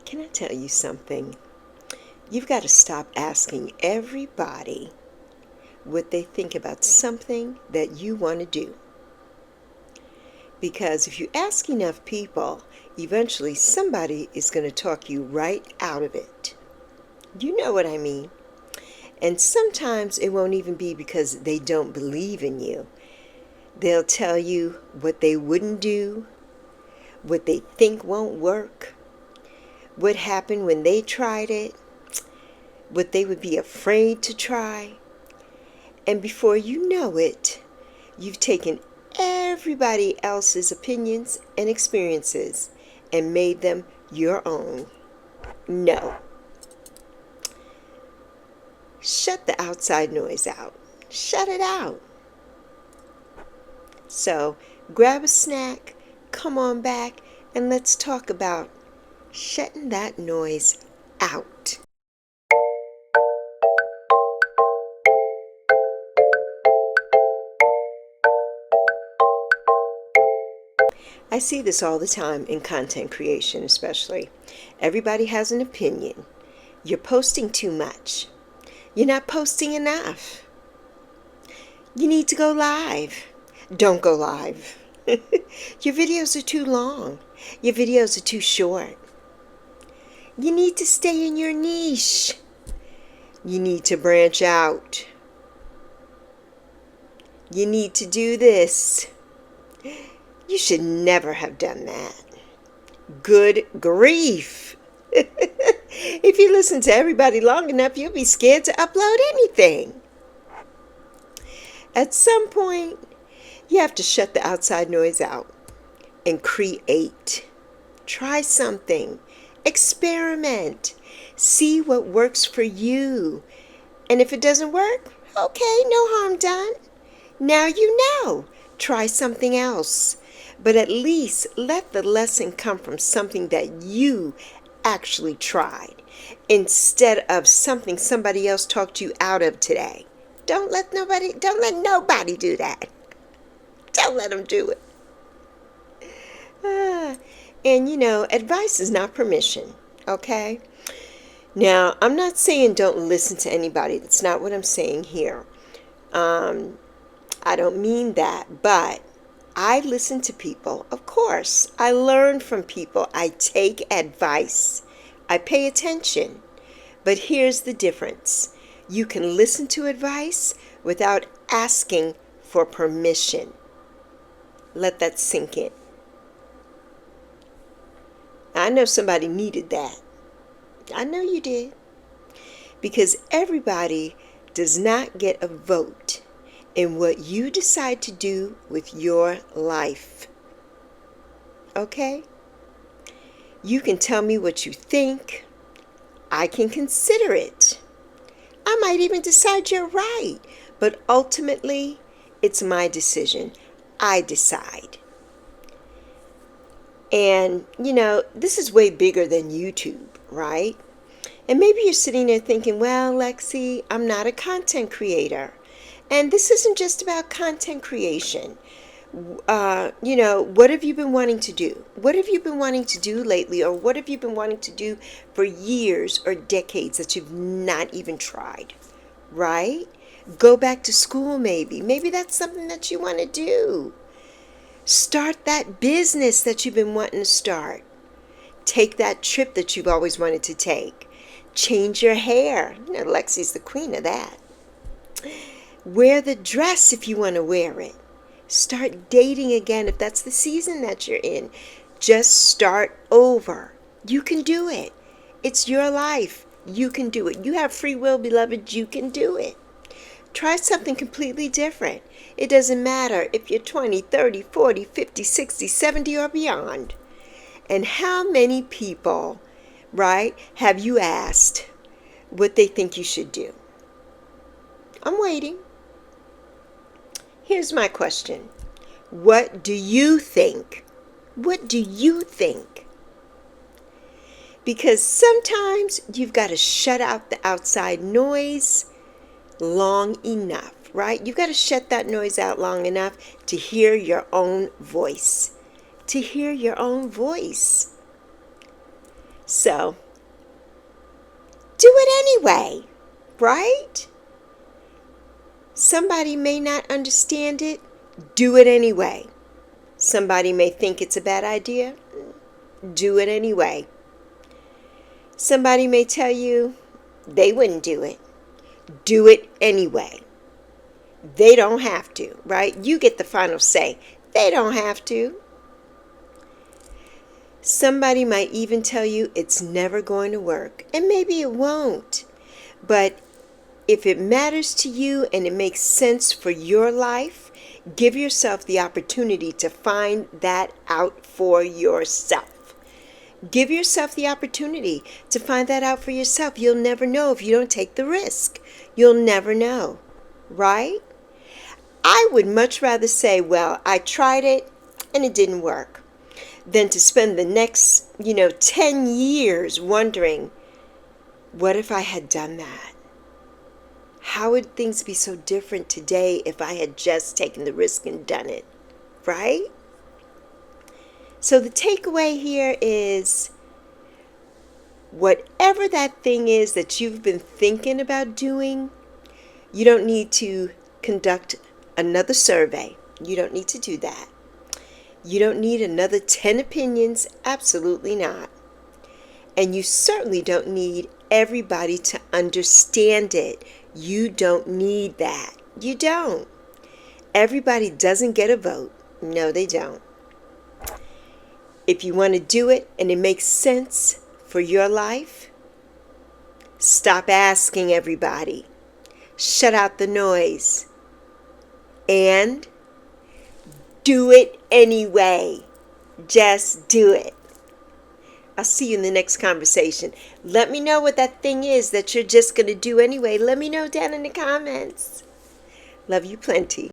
Can I tell you something? You've got to stop asking everybody what they think about something that you want to do. Because if you ask enough people, eventually somebody is going to talk you right out of it. You know what I mean? And sometimes it won't even be because they don't believe in you. They'll tell you what they wouldn't do, what they think won't work, what happened when they tried it, what they would be afraid to try. And before you know it, you've taken everybody else's opinions and experiences and made them your own. No. Shut the outside noise out. Shut it out. So grab a snack, come on back, and let's talk about shutting that noise out. I see this all the time in content creation, especially. Everybody has an opinion. You're posting too much. You're not posting enough. You need to go live. Don't go live. Your videos are too long. Your videos are too short. You need to stay in your niche. You need to branch out. You need to do this. You should never have done that. Good grief. If you listen to everybody long enough, you'll be scared to upload anything. At some point, you have to shut the outside noise out and create. Try something. Experiment. See what works for you. And if it doesn't work, okay, no harm done. Now you know. Try something else. But at least let the lesson come from something that you actually tried instead of something somebody else talked you out of today. Don't let nobody do that. Don't let them do it. And advice is not permission, okay? Now, I'm not saying don't listen to anybody. That's not what I'm saying here. I don't mean that, but I listen to people, of course. I learn from people. I take advice. I pay attention. But here's the difference. You can listen to advice without asking for permission. Let that sink in. I know somebody needed that. I know you did. Because everybody does not get a vote in what you decide to do with your life. Okay? You can tell me what you think. I can consider it. I might even decide you're right. But ultimately, it's my decision. I decide. And, this is way bigger than YouTube, right? And maybe you're sitting there thinking, well, Lexi, I'm not a content creator. And this isn't just about content creation. What have you been wanting to do? What have you been wanting to do lately? Or what have you been wanting to do for years or decades that you've not even tried? Right? Go back to school maybe. Maybe that's something that you want to do. Start that business that you've been wanting to start. Take that trip that you've always wanted to take. Change your hair. Lexi's the queen of that. Wear the dress if you want to wear it. Start dating again if that's the season that you're in. Just start over. You can do it. It's your life. You can do it. You have free will, beloved. You can do it. Try something completely different. It doesn't matter if you're 20, 30, 40, 50, 60, 70, or beyond. And how many people, right, have you asked what they think you should do? I'm waiting. Here's my question. What do you think? What do you think? Because sometimes you've got to shut out the outside noise long enough, right? You've got to shut that noise out long enough to hear your own voice. To hear your own voice. So, do it anyway, right? Somebody may not understand it. Do it anyway. Somebody may think it's a bad idea. Do it anyway. Somebody may tell you they wouldn't do it. Do it anyway. They don't have to, right? You get the final say. They don't have to. Somebody might even tell you it's never going to work, and maybe it won't. But if it matters to you and it makes sense for your life, give yourself the opportunity to find that out for yourself. Give yourself the opportunity to find that out for yourself. You'll never know if you don't take the risk. You'll never know, right? I would much rather say, well, I tried it and it didn't work, than to spend the next, 10 years wondering, what if I had done that? How would things be so different today if I had just taken the risk and done it, right? So the takeaway here is, whatever that thing is that you've been thinking about doing, you don't need to conduct another survey. You don't need to do that. You don't need another 10 opinions. Absolutely not. And you certainly don't need everybody to understand it. You don't need that. You don't. Everybody doesn't get a vote. No, they don't. If you want to do it and it makes sense for your life, stop asking everybody. Shut out the noise. And do it anyway. Just do it. I'll see you in the next conversation. Let me know what that thing is that you're just going to do anyway. Let me know down in the comments. Love you plenty.